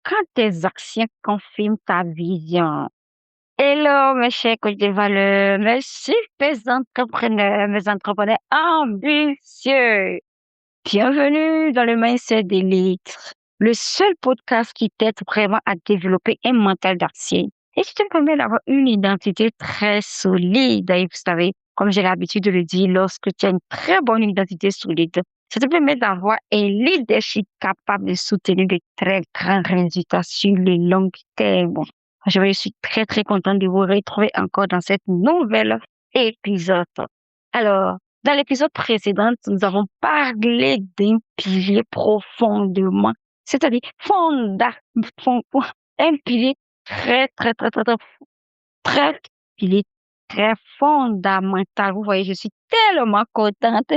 quand tes actions confirment ta vision. Hello, mes chers coachs de valeur, mes super entrepreneurs, mes entrepreneurs ambitieux. Bienvenue dans le Mindset d'élite, le seul podcast qui t'aide vraiment à développer un mental d'acier et qui te permet d'avoir une identité très solide. Et vous savez, comme j'ai l'habitude de le dire, lorsque tu as une très bonne identité solide, ça te permet d'avoir un leadership capable de soutenir de très grands résultats sur le long terme. Je suis très, très contente de vous retrouver encore dans cette nouvelle épisode. Alors, dans l'épisode précédent, nous avons parlé d'un pilier profondément, c'est-à-dire un pilier très, très, très, très, très, très, pilier très fondamental. Vous voyez, je suis tellement contente.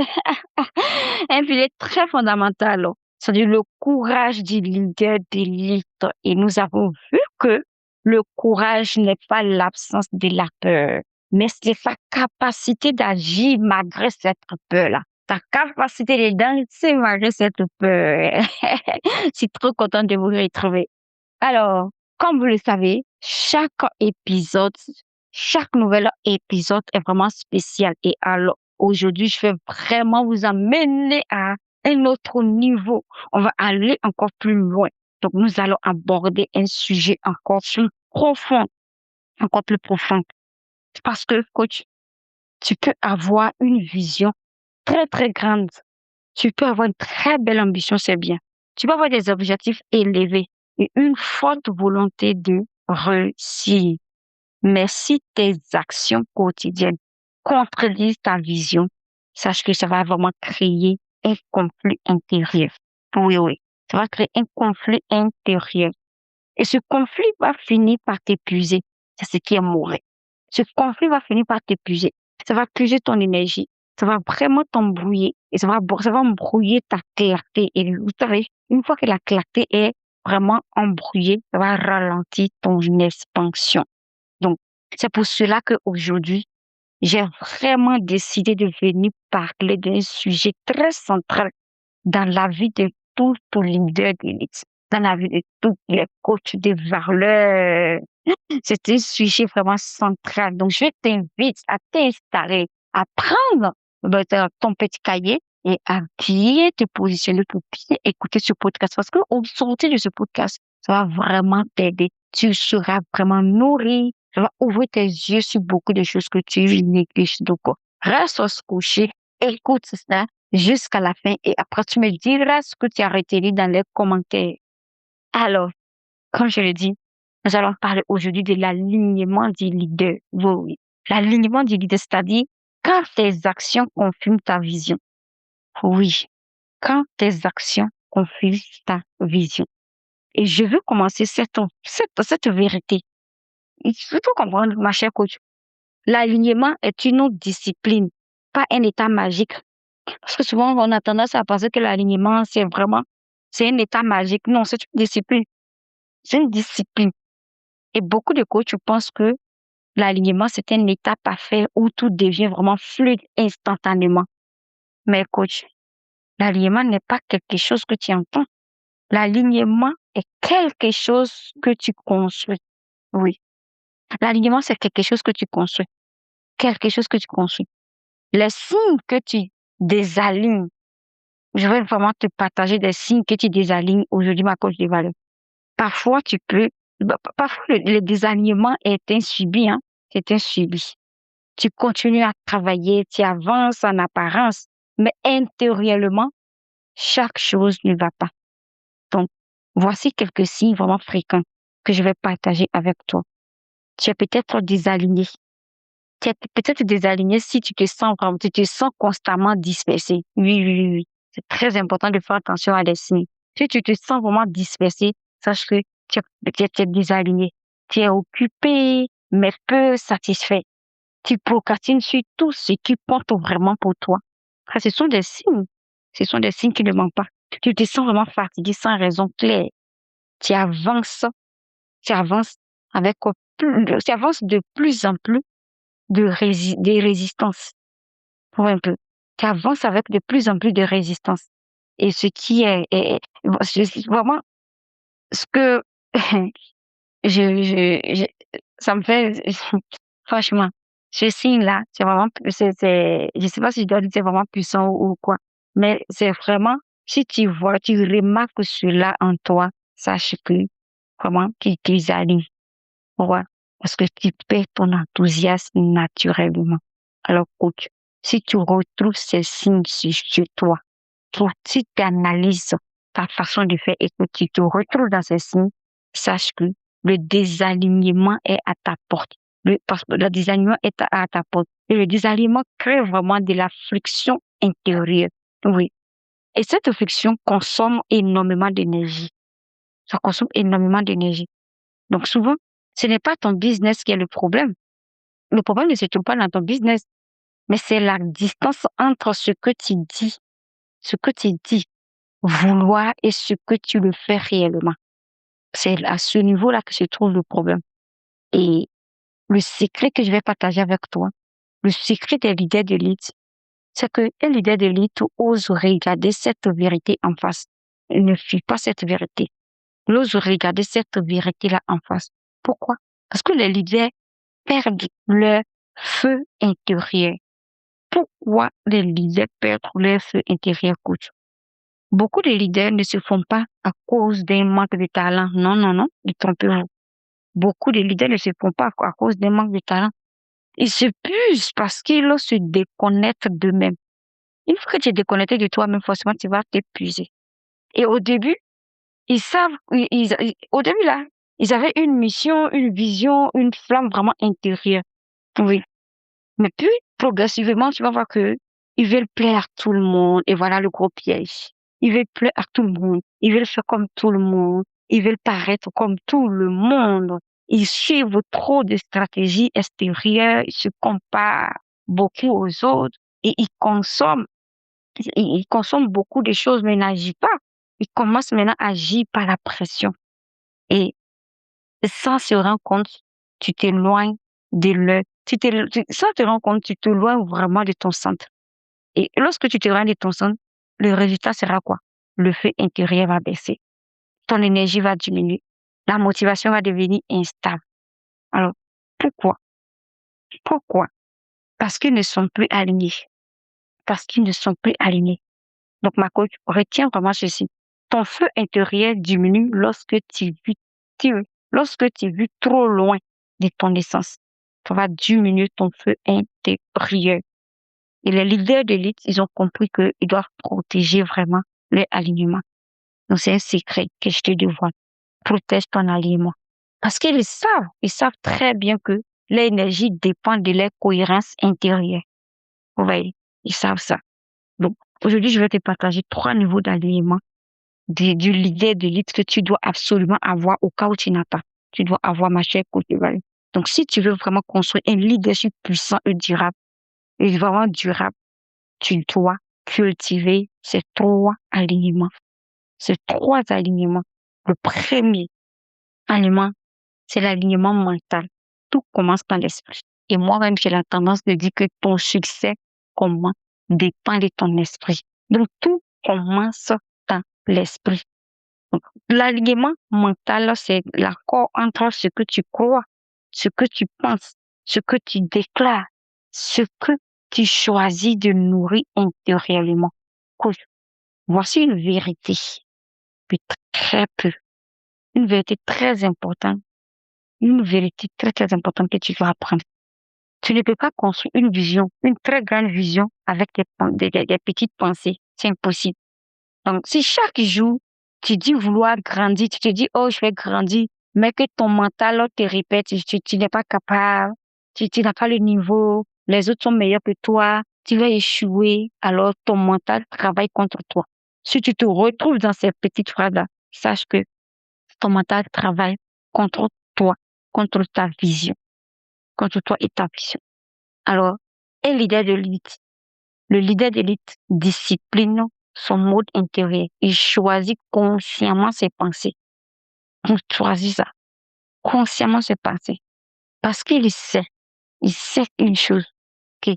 Un pilier très fondamental, c'est-à-dire le courage du leader d'élite. Et nous avons vu que le courage n'est pas l'absence de la peur, mais c'est sa capacité d'agir malgré cette peur-là. Ta capacité de danser malgré cette peur. Je suis trop contente de vous retrouver. Alors, comme vous le savez, chaque nouvel épisode est vraiment spécial. Et alors, aujourd'hui, je vais vraiment vous amener à un autre niveau. On va aller encore plus loin. Donc, nous allons aborder un sujet encore plus profond, encore plus profond. Parce que, coach, tu peux avoir une vision très, très grande. Tu peux avoir une très belle ambition, c'est bien. Tu peux avoir des objectifs élevés et une forte volonté de réussir. Mais si tes actions quotidiennes contredisent ta vision, sache que ça va vraiment créer un conflit intérieur. Oui, oui, ça va créer un conflit intérieur. Et ce conflit va finir par t'épuiser. C'est ce qui est mauvais. Ce conflit va finir par t'épuiser. Ça va puiser ton énergie. Ça va vraiment t'embrouiller. Et ça va embrouiller ta clarté. Et vous savez, une fois que la clarté est vraiment embrouillée, ça va ralentir ton expansion. Donc, c'est pour cela qu'aujourd'hui, j'ai vraiment décidé de venir parler d'un sujet très central dans la vie de tout leader d'élite, dans la vie de tous les coachs de valeur. C'est un sujet vraiment central. Donc, je t'invite à t'installer, à prendre ton petit cahier et à bien te positionner pour bien écouter ce podcast. Parce qu'au sortir de ce podcast, ça va vraiment t'aider. Tu seras vraiment nourri. Ça va ouvrir tes yeux sur beaucoup de choses que tu négliges. Donc, reste couché, écoute ça jusqu'à la fin et après tu me diras ce que tu as retenu dans les commentaires. Alors, comme je le dis, nous allons parler aujourd'hui de l'alignement du leader. Oui, oui. L'alignement du leader, c'est-à-dire quand tes actions confirment ta vision. Oui, quand tes actions confirment ta vision. Et je veux commencer cette vérité. Il faut comprendre, ma chère coach. L'alignement est une autre discipline, pas un état magique. Parce que souvent, on a tendance à penser que l'alignement, c'est un état magique. Non, c'est une discipline. C'est une discipline. Et beaucoup de coachs pensent que l'alignement, c'est un état parfait où tout devient vraiment fluide instantanément. Mais coach, l'alignement n'est pas quelque chose que tu entends. L'alignement est quelque chose que tu construis. Oui. L'alignement, c'est quelque chose que tu construis. Quelque chose que tu construis. Les signes que tu désalignes, je vais vraiment te partager des signes que tu désalignes aujourd'hui, ma coach de valeur. Parfois, parfois le désalignement est un subi, hein. C'est un subi. Tu continues à travailler, tu avances en apparence, mais intérieurement, chaque chose ne va pas. Donc, voici quelques signes vraiment fréquents que je vais partager avec toi. Tu es peut-être désaligné. Tu es peut-être désaligné si tu te sens constamment dispersé. Oui, oui, oui, oui. C'est très important de faire attention à des signes. Si tu te sens vraiment dispersé, sache que tu es désaligné. Tu es occupé, mais peu satisfait. Tu procrastines sur tout ce qui compte vraiment pour toi. Ah, ce sont des signes. Ce sont des signes qui ne manquent pas. Tu te sens vraiment fatigué sans raison claire. Tu avances, tu avances tu avances de plus en plus des résistances. Pour un peu. Tu avances avec de plus en plus de résistance. Et ce qui est vraiment ce que je ça me fait franchement, ce signe-là, c'est vraiment c'est je sais pas si je dois dire c'est vraiment puissant ou quoi, mais c'est vraiment si tu vois, tu remarques cela en toi, sache que vraiment qu'ils t'alignent. Ouais, parce que tu perds ton enthousiasme naturellement. Alors coach, si tu retrouves ces signes chez toi, si tu analyses ta façon de faire et que tu te retrouves dans ces signes, sache que le désalignement est à ta porte. Parce que le désalignement est à ta porte. Et le désalignement crée vraiment de la friction intérieure. Oui. Et cette friction consomme énormément d'énergie. Ça consomme énormément d'énergie. Donc souvent, ce n'est pas ton business qui est le problème. Le problème ne se trouve pas dans ton business, mais c'est la distance entre ce que tu dis, vouloir et ce que tu le fais réellement. C'est à ce niveau-là que se trouve le problème. Et le secret que je vais partager avec toi, le secret des leaders d'élite, c'est qu'un leader d'élite ose regarder cette vérité en face. Il ne fuit pas cette vérité. Il ose regarder cette vérité-là en face. Pourquoi? Parce que les leaders perdent leur feu intérieur. Pourquoi les leaders perdent leur feu intérieur, coach? Beaucoup de leaders ne se font pas à cause d'un manque de talent. Non, non, non, détrompez-vous. Beaucoup de leaders ne se font pas à cause d'un manque de talent. Ils se puissent parce qu'ils se déconnectent d'eux-mêmes. Une fois que tu es déconnecté de toi-même, forcément, tu vas t'épuiser. Et au début, ils savent, au début là, ils avaient une mission, une vision, une flamme vraiment intérieure. Oui. Mais puis, progressivement, tu vas voir que ils veulent plaire à tout le monde. Et voilà le gros piège. Ils veulent plaire à tout le monde. Ils veulent faire comme tout le monde. Ils veulent paraître comme tout le monde. Ils suivent trop de stratégies extérieures. Ils se comparent beaucoup aux autres. Et ils consomment beaucoup de choses, mais ils n'agissent pas. Ils commencent maintenant à agir par la pression. Et sans se rendre compte, tu t'éloignes de leur, sans te rendre compte, tu t'éloignes vraiment de ton centre. Et lorsque tu t'éloignes de ton centre, le résultat sera quoi? Le feu intérieur va baisser. Ton énergie va diminuer. La motivation va devenir instable. Alors, pourquoi? Pourquoi? Parce qu'ils ne sont plus alignés. Parce qu'ils ne sont plus alignés. Donc, ma coach, retiens vraiment ceci. Ton feu intérieur diminue lorsque tu vis trop loin de ton essence. Ça va diminuer ton feu intérieur. Et les leaders d'élite, ils ont compris qu'ils doivent protéger vraiment leur alignement. Donc, c'est un secret que je te dévoile. Protège ton alignement. Parce ils savent très bien que l'énergie dépend de leur cohérence intérieure. Vous voyez, ils savent ça. Donc, aujourd'hui, je vais te partager 3 niveaux d'alignement du leader d'élite que tu dois absolument avoir au cas où tu n'as pas. Tu dois avoir, ma chère coach. Donc, si tu veux vraiment construire un leadership puissant et vraiment durable, tu dois cultiver ces 3 alignements. Ces 3 alignements. Le premier alignement, c'est l'alignement mental. Tout commence dans l'esprit. Et moi-même, j'ai la tendance de dire que ton succès, comment, dépend de ton esprit. Donc, tout commence dans l'esprit. Donc, l'alignement mental, c'est l'accord entre ce que tu crois, ce que tu penses, ce que tu déclares, ce que tu choisis de nourrir intérieurement. Cool. Voici une vérité, puis très peu, une vérité très importante, une vérité très, très importante que tu dois apprendre. Tu ne peux pas construire une vision, une très grande vision avec des petites pensées. C'est impossible. Donc, si chaque jour, tu dis vouloir grandir, tu te dis, oh, je vais grandir, mais que ton mental te répète, tu n'es pas capable, tu n'as pas le niveau, les autres sont meilleurs que toi, tu vas échouer, alors ton mental travaille contre toi. Si tu te retrouves dans ces petites phrases-là, sache que ton mental travaille contre toi, contre ta vision, contre toi et ta vision. Alors, un leader d'élite, le leader d'élite discipline son mode intérieur. Il choisit consciemment ses pensées. On choisit ça. Consciemment ses pensées. Parce il sait une chose, que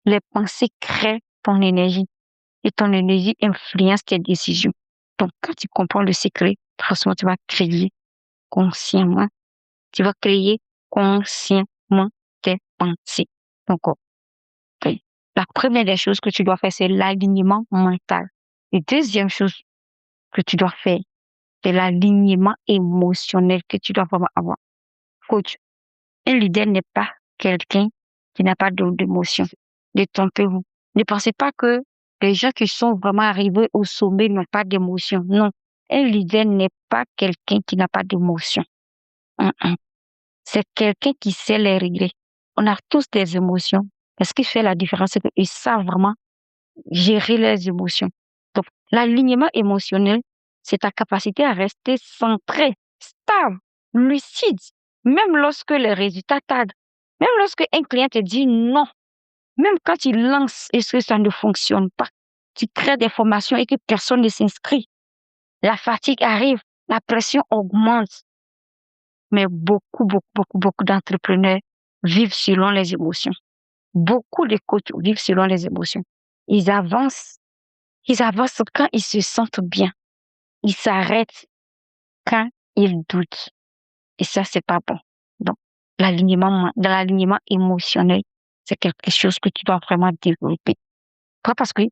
les pensées créent ton énergie et ton énergie influence tes décisions. Donc, quand tu comprends le secret, franchement, tu vas créer consciemment. Tu vas créer consciemment tes pensées. Donc, ok. La première des choses que tu dois faire, c'est l'alignement mental. Et deuxième chose que tu dois faire, c'est l'alignement émotionnel que tu dois vraiment avoir. Coach, un leader n'est pas quelqu'un qui n'a pas d'émotion. Détrompez-vous. Ne pensez pas que les gens qui sont vraiment arrivés au sommet n'ont pas d'émotion. Non. Un leader n'est pas quelqu'un qui n'a pas d'émotion. C'est quelqu'un qui sait les régler. On a tous des émotions. Mais ce qui fait la différence, c'est qu'ils savent vraiment gérer leurs émotions. Donc, l'alignement émotionnel, c'est ta capacité à rester centré, stable, lucide, même lorsque les résultats tardent, même lorsque un client te dit non, même quand il lance et que ça ne fonctionne pas, tu crées des formations et que personne ne s'inscrit. La fatigue arrive, la pression augmente. Mais beaucoup d'entrepreneurs vivent selon les émotions. Beaucoup de coachs vivent selon les émotions. Ils avancent quand ils se sentent bien. Ils s'arrêtent quand ils doutent. Et ça, c'est pas bon. Donc, dans l'alignement émotionnel, c'est quelque chose que tu dois vraiment développer. Pourquoi? Parce que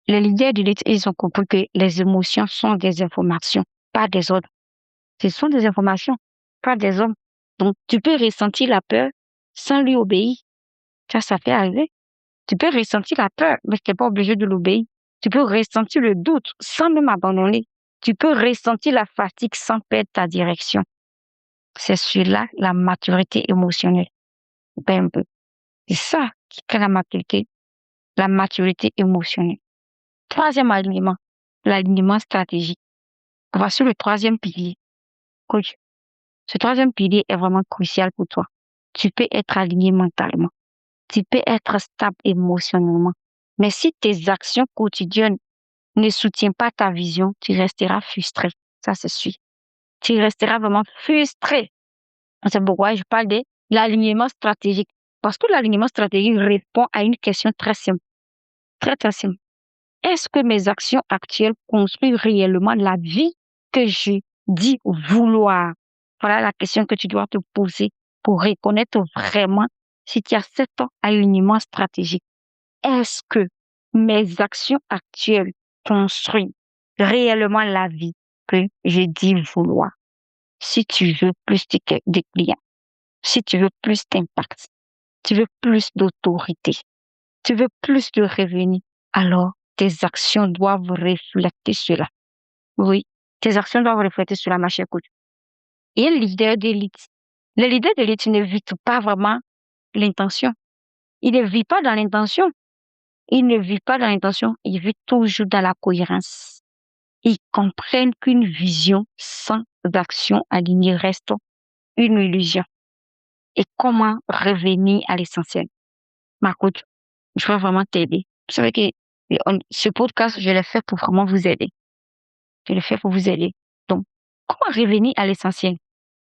les leaders de l'élite, ils ont compris que les émotions sont des informations, pas des ordres. Ce sont des informations, pas des hommes. Donc, tu peux ressentir la peur sans lui obéir. Ça fait arriver. Tu peux ressentir la peur, mais tu n'es pas obligé de l'obéir. Tu peux ressentir le doute sans même abandonner. Tu peux ressentir la fatigue sans perdre ta direction. C'est cela, la maturité émotionnelle. Ben, un peu. C'est ça qui crée la maturité émotionnelle. Troisième alignement, l'alignement stratégique. Voici le troisième pilier. Coach, ce troisième pilier est vraiment crucial pour toi. Tu peux être aligné mentalement. Tu peux être stable émotionnellement. Mais si tes actions quotidiennes ne soutiennent pas ta vision, tu resteras frustré. Ça, c'est sûr. Tu resteras vraiment frustré. C'est pourquoi je parle de l'alignement stratégique. Parce que l'alignement stratégique répond à une question très simple. Très, très simple. Est-ce que mes actions actuelles construisent réellement la vie que je dis vouloir? Voilà la question que tu dois te poser pour reconnaître vraiment si tu as cet alignement stratégique. Est-ce que mes actions actuelles construisent réellement la vie que je dis vouloir? Si tu veux plus de clients, si tu veux plus d'impact, tu veux plus d'autorité, tu veux plus de revenus, alors tes actions doivent refléter cela. Oui, tes actions doivent refléter cela, ma chère coach. Et un leader d'élite, le leader d'élite ne vit pas vraiment l'intention. Il ne vit pas dans l'intention. Il ne vit pas dans l'intention, il vit toujours dans la cohérence. Ils comprennent qu'une vision sans action alignée reste une illusion. Et comment revenir à l'essentiel? Ma coach, je vais vraiment t'aider. Vous savez que ce podcast, je l'ai fait pour vraiment vous aider. Je l'ai fait pour vous aider. Donc, comment revenir à l'essentiel?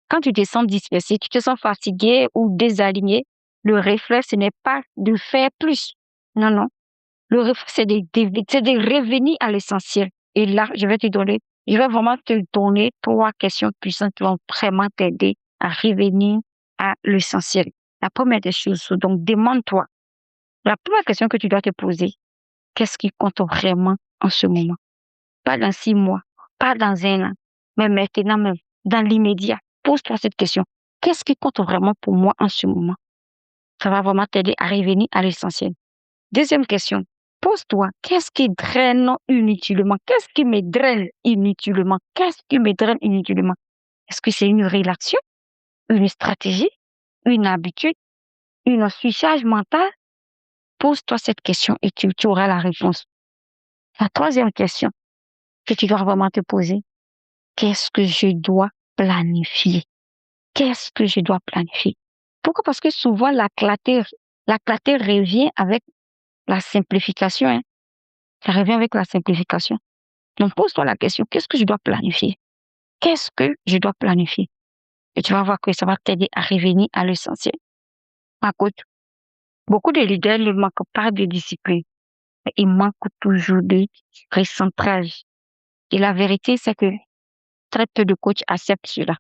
Quand tu te sens dispersé, tu te sens fatigué ou désaligné, le réflexe, ce n'est pas de faire plus. Non, non. Le réflexe, c'est de revenir à l'essentiel. Et là, je vais vraiment te donner 3 questions puissantes qui vont vraiment t'aider à revenir à l'essentiel. La première des choses, donc demande-toi, la première question que tu dois te poser, qu'est-ce qui compte vraiment en ce moment? Pas dans 6 mois, pas dans 1 an, mais maintenant même, dans l'immédiat. Pose-toi cette question. Qu'est-ce qui compte vraiment pour moi en ce moment? Ça va vraiment t'aider à revenir à l'essentiel. Deuxième question. Pose-toi, qu'est-ce qui draine inutilement? Qu'est-ce qui me draine inutilement? Qu'est-ce qui me draine inutilement? Est-ce que c'est une réaction, une stratégie, une habitude, une surcharge mentale? Pose-toi cette question et tu auras la réponse. La troisième question que tu dois vraiment te poser, qu'est-ce que je dois planifier? Qu'est-ce que je dois planifier? Pourquoi? Parce que souvent, la clarté revient avec la simplification. Hein? Ça revient avec la simplification. Donc, pose-toi la question, qu'est-ce que je dois planifier? Qu'est-ce que je dois planifier? Et tu vas voir que ça va t'aider à revenir à l'essentiel. Par contre, beaucoup de leaders ne manquent pas de discipline, mais ils manquent toujours de recentrage. Et la vérité, c'est que très peu de coachs acceptent cela.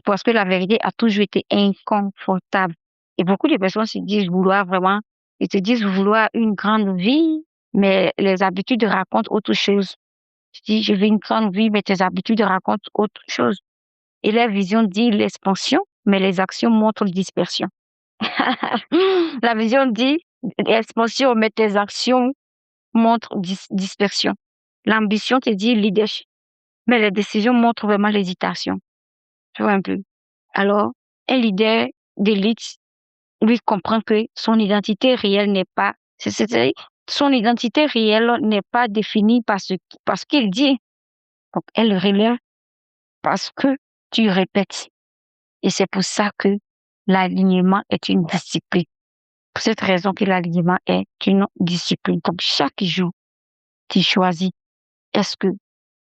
parce que la vérité a toujours été inconfortable. Et beaucoup de personnes ils te disent vouloir une grande vie, mais les habitudes racontent autre chose. Tu dis, je veux une grande vie, mais tes habitudes racontent autre chose. Et leur vision dit l'expansion, mais les actions montrent la dispersion. La vision dit expansion, mais tes actions montrent dispersion. L'ambition te dit leadership, mais les décisions montrent vraiment l'hésitation. Tu vois un peu. Alors, un leader d'élite, lui, comprend que son identité réelle n'est pas, c'est-à-dire, son identité réelle n'est pas définie par ce qu'il dit. Donc, elle relève parce que tu répètes. Et c'est pour ça que l'alignement est une discipline. Pour cette raison que l'alignement est une discipline. Donc, chaque jour, tu choisis, est-ce que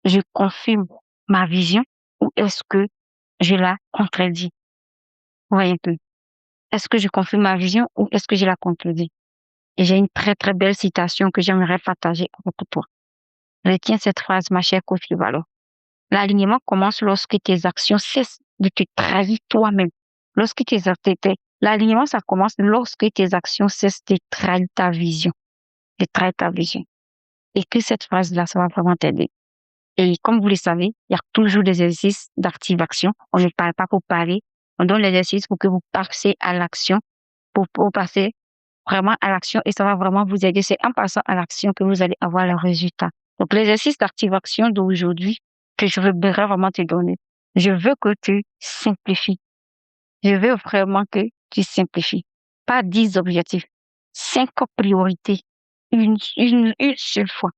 je confirme ma vision ou est-ce que je la contredis? Voyez un peu. Est-ce que je confirme ma vision ou est-ce que je la contredis? Et j'ai une très, très belle citation que j'aimerais partager avec toi. Retiens cette phrase, ma chère coach Valo. L'alignement commence lorsque tes actions cessent de te trahir toi-même. L'alignement, ça commence lorsque tes actions cessent de trahir ta vision. De trahir ta vision. Et que cette phrase-là, ça va vraiment t'aider. Et comme vous le savez, il y a toujours des exercices d'activation. On ne parle pas pour parler. On donne l'exercice pour que vous passiez à l'action, pour passer vraiment à l'action et ça va vraiment vous aider. C'est en passant à l'action que vous allez avoir le résultat. Donc, l'exercice d'activation d'aujourd'hui que je veux vraiment te donner, je veux que tu simplifies. Je veux vraiment que tu simplifies. Pas 10 objectifs, 5 priorités, une seule fois.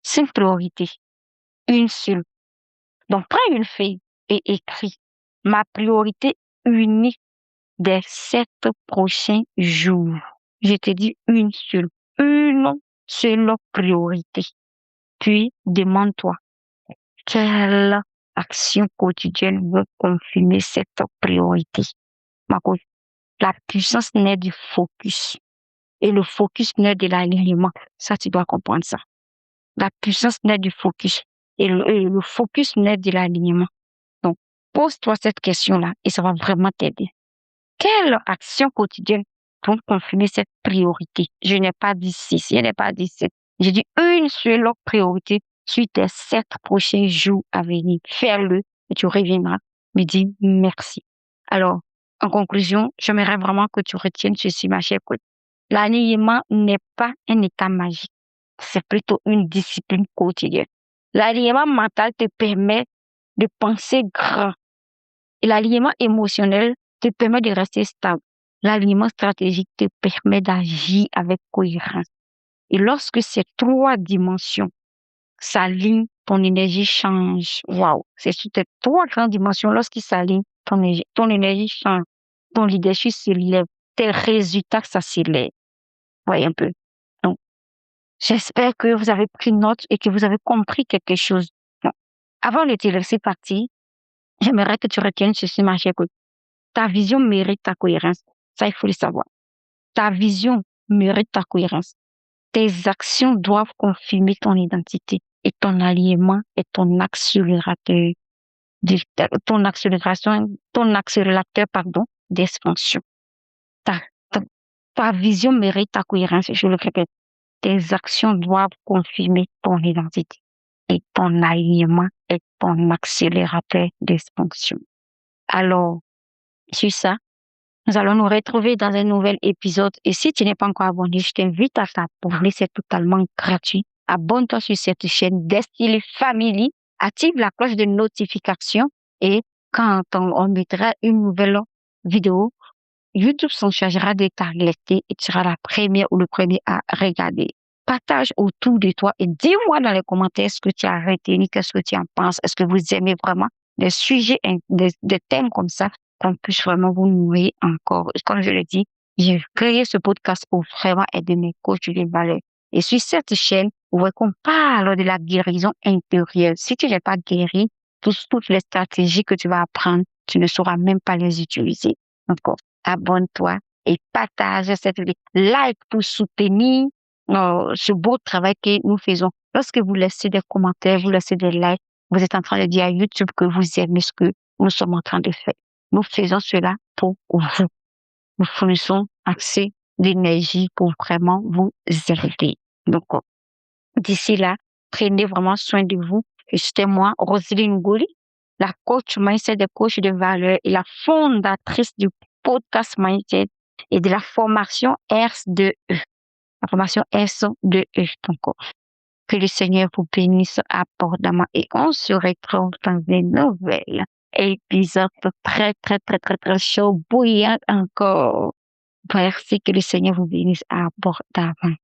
5 priorités, une seule. Donc, prends une feuille et écris ma priorité unique des 7 prochains jours. Je te dis une seule priorité. Puis, demande-toi, quelle action quotidienne veut confirmer cette priorité? Ma coach, la puissance naît du focus. Et le focus naît de l'alignement. Ça, tu dois comprendre ça. La puissance naît du focus. Et le focus naît de l'alignement. Donc, pose-toi cette question-là et ça va vraiment t'aider. Quelle action quotidienne pour confirmer cette priorité? Je n'ai pas dit 6, je n'ai pas dit 7. J'ai dit une seule priorité sur tes 7 prochains jours à venir. Fais-le et tu reviendras me dire merci. Alors, en conclusion, j'aimerais vraiment que tu retiennes ceci, ma chère coach. L'alignement n'est pas un état magique. C'est plutôt une discipline quotidienne. L'alignement mental te permet de penser grand. Et l'alignement émotionnel te permet de rester stable. L'alignement stratégique te permet d'agir avec cohérence. Et lorsque ces 3 dimensions s'alignent, ton énergie change. Waouh! C'est sur ces 3 grandes dimensions, lorsqu'ils s'alignent, ton énergie change. Ton leadership s'élève. Tes résultats, ça s'élève. Voyez un peu. Donc, j'espère que vous avez pris note et que vous avez compris quelque chose. Bon. Avant de te laisser partir, j'aimerais que tu retiennes ceci, ma chère coach. Ta vision mérite ta cohérence. Ça, il faut le savoir. Ta vision mérite ta cohérence. Tes actions doivent confirmer ton identité et ton alignement est ton accélérateur, ton accélérateur, d'expansion. Ta, ta, ta vision mérite ta cohérence. Je le répète. Tes actions doivent confirmer ton identité et ton alignement est ton accélérateur d'expansion. Alors, sur ça, nous allons nous retrouver dans un nouvel épisode. Et si tu n'es pas encore abonné, je t'invite à t'abonner. C'est totalement gratuit. Abonne-toi sur cette chaîne Destiny Family. Active la cloche de notification. Et quand on mettra une nouvelle vidéo, YouTube s'en chargera de t'alerter et tu seras la première ou le premier à regarder. Partage autour de toi et dis-moi dans les commentaires ce que tu as retenu, qu'est-ce que tu en penses. Est-ce que vous aimez vraiment des sujets, des thèmes comme ça, qu'on puisse vraiment vous nourrir encore. Et comme je l'ai dit, j'ai créé ce podcast pour vraiment aider mes coachs de valeur. Et sur cette chaîne, vous voyez qu'on parle de la guérison intérieure. Si tu n'es pas guéri, toutes les stratégies que tu vas apprendre, tu ne sauras même pas les utiliser. Encore, abonne-toi et partage cette vidéo. Like pour soutenir ce beau travail que nous faisons. Lorsque vous laissez des commentaires, vous laissez des likes, vous êtes en train de dire à YouTube que vous aimez ce que nous sommes en train de faire. Nous faisons cela pour vous. Nous fournissons assez d'énergie pour vraiment vous aider. Donc, d'ici là, prenez vraiment soin de vous. Et c'était moi, Roselyne Ngouli, la coach mindset des coachs de valeur et la fondatrice du podcast Mindset et de la formation S2E. La formation S2E. Donc, que le Seigneur vous bénisse abondamment et on se retrouve dans une nouvelle épisode très, très, très, très, très chaud, bouillant encore. Merci, que le Seigneur vous bénisse abondamment.